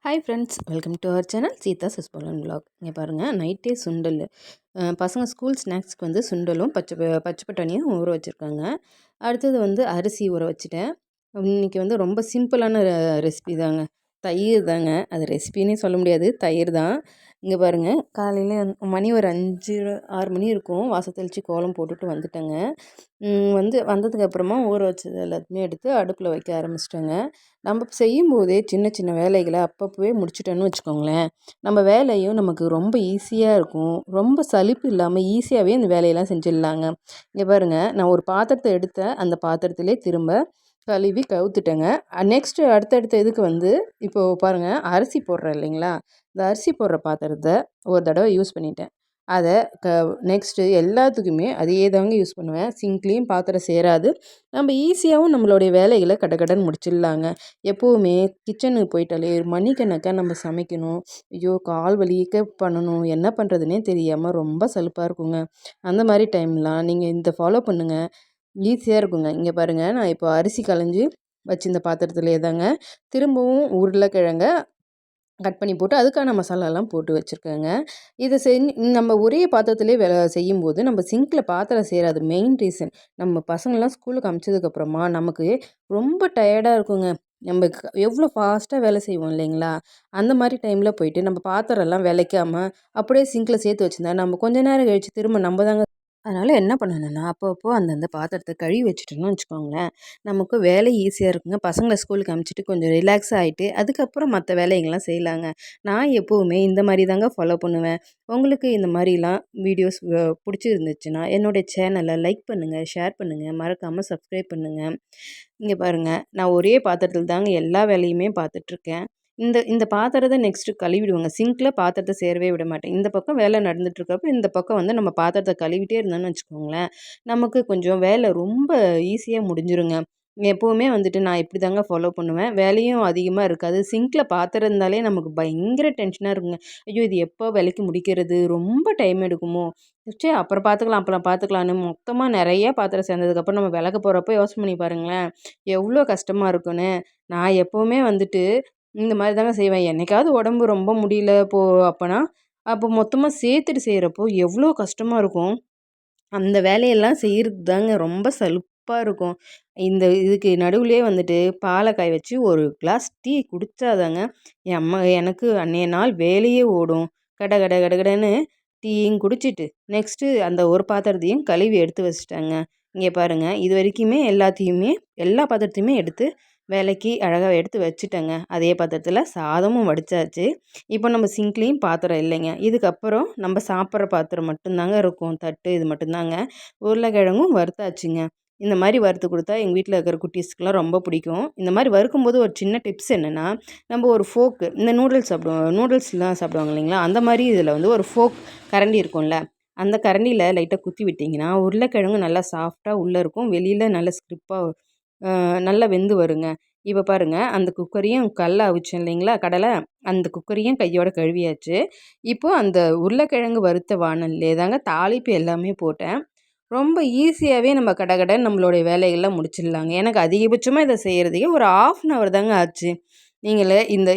Hi friends, welcome to our channel Seetha சிஸ்போலன் vlog. இங்கே பாருங்கள், நைட்டே சுண்டல் பசங்க ஸ்கூல் ஸ்நாக்ஸ்க்கு வந்து சுண்டலும் பச்சை பட்டாணியும் ஊற வச்சுருக்காங்க. அடுத்தது வந்து அரிசி ஊற வச்சுட்டேன். இன்றைக்கி வந்து ரொம்ப சிம்பிளான ரெசிபி தாங்க. தயிர் தாங்க, அது ரெசிபின்னே சொல்ல முடியாது, தயிர் தான். இங்கே பாருங்கள், காலையில் மணி ஒரு 5 6 மணி இருக்கும். வாசல் தெளித்து கோலம் போட்டுட்டு வந்துட்டேங்க. வந்ததுக்கப்புறமா ஊற வச்சது எல்லாத்தையுமே எடுத்து அடுப்பில் வைக்க ஆரம்பிச்சிட்டேங்க. நம்ம செய்யும்போதே சின்ன சின்ன வேலைகளை அப்பப்போவே முடிச்சிட்டோன்னு வச்சுக்கோங்களேன், நம்ம வேலையும் நமக்கு ரொம்ப ஈஸியாக இருக்கும். ரொம்ப சலிப்பு இல்லாமல் ஈஸியாகவே இந்த வேலையெல்லாம் செஞ்சிடலாங்க. இங்கே பாருங்கள், நான் ஒரு பாத்திரத்தை எடுத்தேன், அந்த பாத்திரத்திலே திரும்ப கழுவி கவுத்துட்டேங்க. நெக்ஸ்ட்டு அடுத்தடுத்த இதுக்கு வந்து இப்போது பாருங்கள், அரிசி போடுறேன் இல்லைங்களா, இந்த அரிசி போடுற பாத்திரத்தை ஒரு தடவை யூஸ் பண்ணிட்டேன். அதை நெக்ஸ்ட்டு எல்லாத்துக்குமே அதையே தாங்க யூஸ் பண்ணுவேன். சிங்க்லேயும் பாத்திரம் சேராது. நம்ம ஈஸியாகவும் நம்மளுடைய வேலைகளை கடகடன்னு முடிச்சிடலாங்க. எப்போவுமே கிச்சனுக்கு போயிட்டாலே மணிக்கணக்காக நம்ம சமைக்கணும். ஐயோ, கால் வலிக்க பண்ணணும், என்ன பண்ணுறதுனே தெரியாமல் ரொம்ப சலுப்பாக இருக்குங்க. அந்த மாதிரி டைம்லாம் நீங்கள் இந்த ஃபாலோ பண்ணுங்கள், ஈஸியாக இருக்குங்க. இங்கே பாருங்கள், நான் இப்போ அரிசி களைஞ்சி வச்சிருந்த பாத்திரத்துலேயே தாங்க திரும்பவும் உருளைக்கிழங்க கட் பண்ணி போட்டு அதுக்கான மசாலாலாம் போட்டு வச்சுருக்கேங்க. இதை நம்ம ஒரே பாத்திரத்திலே செய்யும்போது நம்ம சிங்கில் பாத்திரம் சேராது. மெயின் ரீசன், நம்ம பசங்கள்லாம் ஸ்கூலுக்கு அனுப்பிச்சதுக்கப்புறமா நமக்கு ரொம்ப டயர்டாக இருக்குங்க. நம்ம எவ்வளோ ஃபாஸ்ட்டாக வேலை செய்வோம் இல்லைங்களா, அந்த மாதிரி டைமில் போயிட்டு நம்ம பாத்திரம்லாம் விளக்காமல் அப்படியே சிங்கில் சேர்த்து வச்சுருந்தா நம்ம கொஞ்ச நேரம் கழித்து திரும்ப நம்ம தாங்க. அதனால் என்ன பண்ணணுன்னா, அப்பப்போ அந்தந்த பாத்திரத்த கழுவி வச்சுட்டோம்னு வச்சுக்கோங்களேன், நமக்கு வேலை ஈஸியாக இருக்குங்க. பசங்கள ஸ்கூலுக்கு அனுப்பிச்சிட்டு கொஞ்சம் ரிலாக்ஸ் ஆகிட்டு அதுக்கப்புறம் மற்ற வேலைகள்லாம் செய்யலாங்க. நான் எப்போவுமே இந்த மாதிரி தாங்க ஃபாலோ பண்ணுவேன். உங்களுக்கு இந்த மாதிரிலாம் வீடியோஸ் பிடிச்சிருந்துச்சுன்னா என்னுடைய சேனலை லைக் பண்ணுங்கள், ஷேர் பண்ணுங்கள், மறக்காமல் சப்ஸ்கிரைப் பண்ணுங்கள். இங்கே பாருங்கள், நான் ஒரே பாத்திரத்தில் தாங்க எல்லா வேலையுமே பார்த்துட்ருக்கேன். இந்த இந்த பாத்திரத்த நெக்ஸ்ட்டு கழுவிடுவேங்க. சிங்க்கில் பாத்திரத்த சேரவே விட மாட்டேன். இந்த பக்கம் வேலை நடந்துட்டுருக்கப்ப இந்த பக்கம் வந்து நம்ம பாத்திரத்த கழுவிட்டே இருந்தோம்னு வச்சுக்கோங்களேன், நமக்கு கொஞ்சம் வேலை ரொம்ப ஈஸியாக முடிஞ்சிருங்க. எப்போவுமே வந்துட்டு நான் இப்படி தாங்க ஃபாலோ பண்ணுவேன். வேலையும் அதிகமாக இருக்காது. சிங்க்கில் பாத்திரம் இருந்தாலே நமக்கு பயங்கர டென்ஷனாக இருக்குங்க. ஐயோ, இது எப்போ விளக்கி முடிக்கிறது, ரொம்ப டைம் எடுக்குமோ, ச்சே அப்புறம் பார்த்துக்கலாம் அப்புறம் பார்த்துக்கலான்னு மொத்தமாக நிறைய பாத்திரம் சேர்ந்ததுக்கப்புறம் நம்ம விளக்க போகிறப்போ யோசனை பண்ணி பாருங்களேன், எவ்வளோ கஷ்டமாக இருக்குன்னு. நான் எப்போவுமே வந்துட்டு இந்த மாதிரி தாங்க செய்வேன். என்னைக்காவது உடம்பு ரொம்ப முடியல அப்போ மொத்தமாக சேர்த்துட்டு செய்கிறப்போ எவ்வளோ கஷ்டமாக இருக்கும். அந்த வேலையெல்லாம் செய்கிறது தாங்க ரொம்ப சலுப்பாக இருக்கும். இதுக்கு நடுவுலயே வந்துட்டு பாலை காய வச்சு ஒரு கிளாஸ் டீ குடித்தாதாங்க எனக்கு அன்றைய நாள் வேலையே ஓடும். கட கட கடகடன்னு டீயும் குடிச்சிட்டு நெக்ஸ்ட்டு அந்த ஒரு பாத்திரத்தையும் கழுவி எடுத்து வச்சுட்டேங்க. இங்கே பாருங்கள், இது வரைக்குமே எல்லா பாத்திரத்தையுமே எடுத்து வேலைக்கு அழகாக எடுத்து வச்சுட்டேங்க. அதே பாத்திரத்தில் சாதமும் வடித்தாச்சு. இப்போ நம்ம சிங்க்லேயும் பாத்திரம் இல்லைங்க. இதுக்கப்புறம் நம்ம சாப்பிட்ற பாத்திரம் மட்டும்தாங்க இருக்கும், தட்டு இது மட்டும்தாங்க. உருளைக்கிழங்கும் வறுத்தாச்சுங்க. இந்த மாதிரி வறுத்து கொடுத்தா எங்கள் வீட்டில் இருக்கிற குட்டீஸ்க்குலாம் ரொம்ப பிடிக்கும். இந்த மாதிரி வறுக்கும்போது ஒரு சின்ன டிப்ஸ் என்னென்னா, நம்ம ஒரு ஃபோக்கு, இந்த நூடுல்ஸ்லாம் சாப்பிடுவாங்க இல்லைங்களா, அந்த மாதிரி இதில் வந்து ஒரு ஃபோக் கரண்டி இருக்கும்ல, அந்த கரண்டியில் லைட்டாக குத்தி விட்டிங்கன்னா உருளைக்கிழங்கு நல்லா சாஃப்டாக உள்ளே இருக்கும், வெளியில் நல்லா ஸ்கிரிப்பாக நல்லா வெந்து வருங்க. இப்போ பாருங்கள், அந்த குக்கரையும் அவிச்சேன் இல்லைங்களா கடலை, அந்த குக்கரையும் கையோட கழுவியாச்சு. இப்போது அந்த உருளைக்கிழங்கு வறுத்த வாணல்லே தாங்க தாளிப்பு எல்லாமே போட்டேன். ரொம்ப ஈஸியாகவே நம்ம கடகடன்னு நம்மளுடைய வேலைகள்லாம் முடிச்சிடலாங்க. எனக்கு அதிகபட்சமாக இதை செய்கிறதுக்கே ஒரு 1/2 அன் ஹவர் தாங்க ஆச்சு.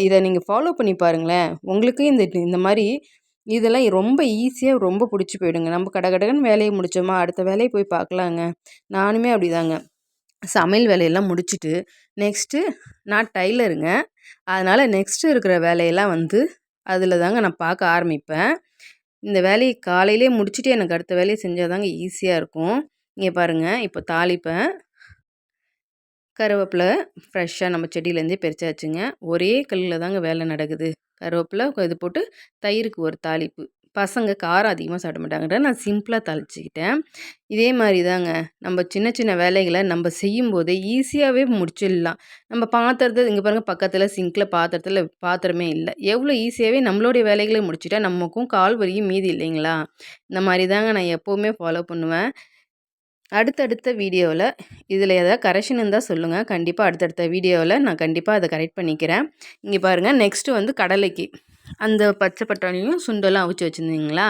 இதை நீங்கள் ஃபாலோ பண்ணி பாருங்களேன், உங்களுக்கு இந்த மாதிரி இதெல்லாம் ரொம்ப ஈஸியாக ரொம்ப பிடிச்சி போயிடுங்க. நம்ம கடகடன்னு வேலையை முடித்தோமா அடுத்த வேலையை போய் பார்க்கலாங்க. நானுமே அப்படிதாங்க. சமையல் வேலையெல்லாம் முடிச்சுட்டு நெக்ஸ்ட்டு நான் டைலருங்க. அதனால் நெக்ஸ்ட்டு இருக்கிற வேலையெல்லாம் வந்து அதில் தாங்க நான் பார்க்க ஆரம்பிப்பேன். இந்த வேலையை காலையிலே முடிச்சுட்டு எனக்கு அடுத்த வேலையை செஞ்சால் தாங்க ஈஸியாக இருக்கும். இங்கே பாருங்கள், இப்போ தாளிப்பேன். கருவேப்பிலை ஃப்ரெஷ்ஷாக நம்ம செடியிலேருந்தே பறிச்சாச்சுங்க. ஒரே கல்லில் தாங்க வேலை நடக்குது. கருவேப்பிலை இது போட்டு தயிருக்கு ஒரு தாளிப்பு. பசங்க காரம் அதிகமாக சாப்பிட மாட்டாங்கன்ற நான் சிம்பிளாக தாளிச்சுக்கிட்டேன். இதே மாதிரி தாங்க நம்ம சின்ன சின்ன வேலைகளை நம்ம செய்யும்போதே ஈஸியாகவே முடிச்சிடலாம். நம்ம பாத்திரத்தை இங்கே பாருங்கள், பக்கத்தில் சிங்கில் பாத்திரமே இல்லை. எவ்வளோ ஈஸியாகவே நம்மளுடைய வேலைகளை முடிச்சுட்டா நமக்கும் கால் வலியும் மீதி இல்லைங்களா. இந்த மாதிரி தாங்க நான் எப்போவுமே ஃபாலோ பண்ணுவேன். அடுத்தடுத்த வீடியோவில் இதில் ஏதாவது கரெக்ஷன் இருந்தால் சொல்லுங்கள். கண்டிப்பாக அடுத்தடுத்த வீடியோவில் நான் கண்டிப்பாக அதை கரெக்ட் பண்ணிக்கிறேன். இங்கே பாருங்கள், நெக்ஸ்ட்டு வந்து கடலைக்கு அந்த பச்சை பட்டாணியும் சுண்டலும் அவிச்சு வச்சுருந்தீங்களா,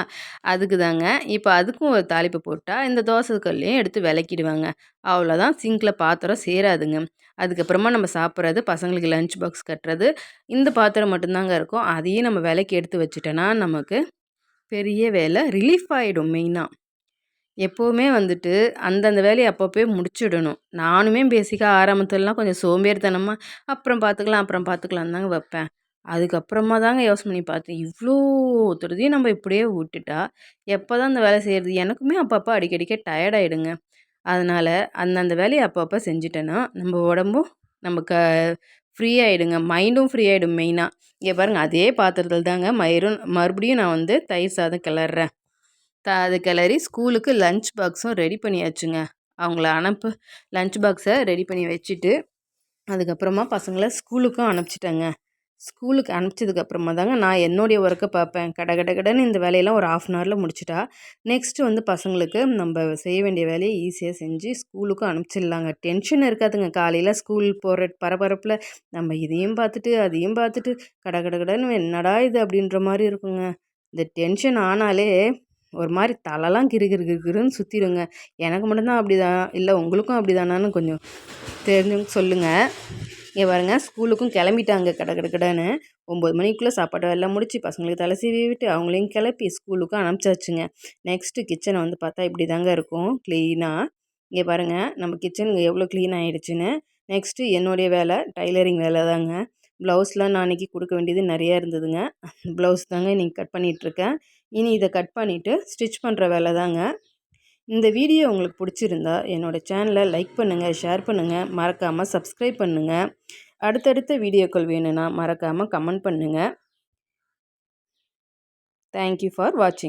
அதுக்கு தாங்க. இப்போ அதுக்கும் ஒரு தாளிப்பு போட்டால் இந்த தோசை கல்லையும் எடுத்து விளக்கிடுவாங்க. அவ்வளோதான், சிங்கில் பாத்திரம் சேராதுங்க. அதுக்கப்புறமா நம்ம சாப்பிட்றது, பசங்களுக்கு லஞ்ச் பாக்ஸ் கட்டுறது, இந்த பாத்திரம் மட்டும்தாங்க இருக்கும். அதையும் நம்ம விலைக்கு எடுத்து வச்சுட்டோன்னா, நமக்கு பெரிய வேலை ரிலீஃப் ஆயிடும் மெயினா. எப்போவுமே வந்துட்டு அந்தந்த வேலைய அப்பப்பயே முடிச்சுடணும். நானுமே பேசிக்கா ஆரம்பத்துலலாம் கொஞ்சம் சோம்பேறித்தனமா, அப்புறம் பார்த்துக்கலான்னு தாங்க வைப்பேன். அதுக்கப்புறமா தாங்க யோசனை பண்ணி பார்த்தேன். இவ்ளோத்துறதையும் நம்ம இப்படியே விட்டுட்டா, எப்போதான் அந்த வேலை செய்றது? எனக்குமே அப்பப்போ அடிக்கடிக்க டயர்ட் ஆயிடுங்க. அதனால அந்தந்த வேலைய அப்பப்ப செஞ்சுட்டேன்னா, நம்ம உடம்பும் நமக்கு ஃப்ரீ ஆயிடுங்க. மைண்டும் ஃப்ரீ ஆயிடும் மெயினா. இங்க பாருங்க அதே பாத்திரத்தில தாங்க மறுபடியும் நான் வந்து தயிர் சாதம் கிளறுறேன். அது கிளறி ஸ்கூலுக்கு லஞ்ச் பாக்ஸும் ரெடி பண்ணியாச்சுங்க. அவங்கள லஞ்ச் பாக்ஸை ரெடி பண்ணி வச்சுட்டு, அதுக்கப்புறமா பசங்கள ஸ்கூலுக்கும் அனுப்பிச்சுட்டேங்க. ஸ்கூலுக்கு அனுப்பிச்சதுக்கப்புறமா தாங்க நான் என்னுடைய ஒர்க்கை பார்ப்பேன். கடகடன்னு இந்த வேலையெல்லாம் ஒரு 1/2 அன் ஹவரில் முடிச்சுட்டா, நெக்ஸ்ட்டு வந்து பசங்களுக்கு நம்ம செய்ய வேண்டிய வேலையை ஈஸியாக செஞ்சு ஸ்கூலுக்கும் அனுப்பிச்சிடலாங்க. டென்ஷன் இருக்காதுங்க. காலையில் ஸ்கூல் போகிற பரபரப்பில் நம்ம இதையும் பார்த்துட்டு, அதையும் பார்த்துட்டு கடகடன்னு என்னடா இது அப்படின்ற மாதிரி இருக்குங்க. இந்த டென்ஷன் ஆனாலே ஒரு மாதிரி தலைலாம் கிறுகிறுன்னு சுற்றிடுங்க. எனக்கு மட்டும்தான் அப்படிதான், இல்லை உங்களுக்கும் அப்படிதானான்னு கொஞ்சம் தெரிஞ்சவங்க சொல்லுங்கள். இங்கே பாருங்க ஸ்கூலுக்கும் கிளம்பிட்டாங்க கடகடன்னு 9 மணிக்குள்ளே சாப்பாடு எல்லாம் முடிச்சு பசங்களுக்கு தலை சீவி விட்டு அவங்களையும் கிளப்பி ஸ்கூலுக்கும் அனுப்பிச்சாச்சுங்க. நெக்ஸ்ட்டு கிச்சனை வந்து பார்த்தா இப்படி தாங்க இருக்கும் க்ளீனாக. இங்கே பாருங்கள் நம்ம கிச்சன் எவ்வளோ க்ளீன் ஆகிடுச்சின்னு. நெக்ஸ்ட்டு என்னுடைய வேலை டைலரிங் வேலை தாங்க. ப்ளவுஸ்லாம் நான் அன்றைக்கி கொடுக்க வேண்டியது நிறையா இருந்ததுங்க. ப்ளவுஸ் தாங்க இன்றைக்கி கட் பண்ணிகிட்ருக்கேன். இனி இதை கட் பண்ணிவிட்டு ஸ்டிச் பண்ணுற வேலை தாங்க. இந்த வீடியோ உங்களுக்கு பிடிச்சிருந்தா என்னோடய சேனலை லைக் பண்ணுங்கள், ஷேர் பண்ணுங்கள், மறக்காமல் சப்ஸ்கிரைப் பண்ணுங்கள். அடுத்தடுத்த வீடியோக்கள் வேணும்னா மறக்காமல் கமெண்ட் பண்ணுங்கள். தேங்க்யூ ஃபார் வாட்சிங்.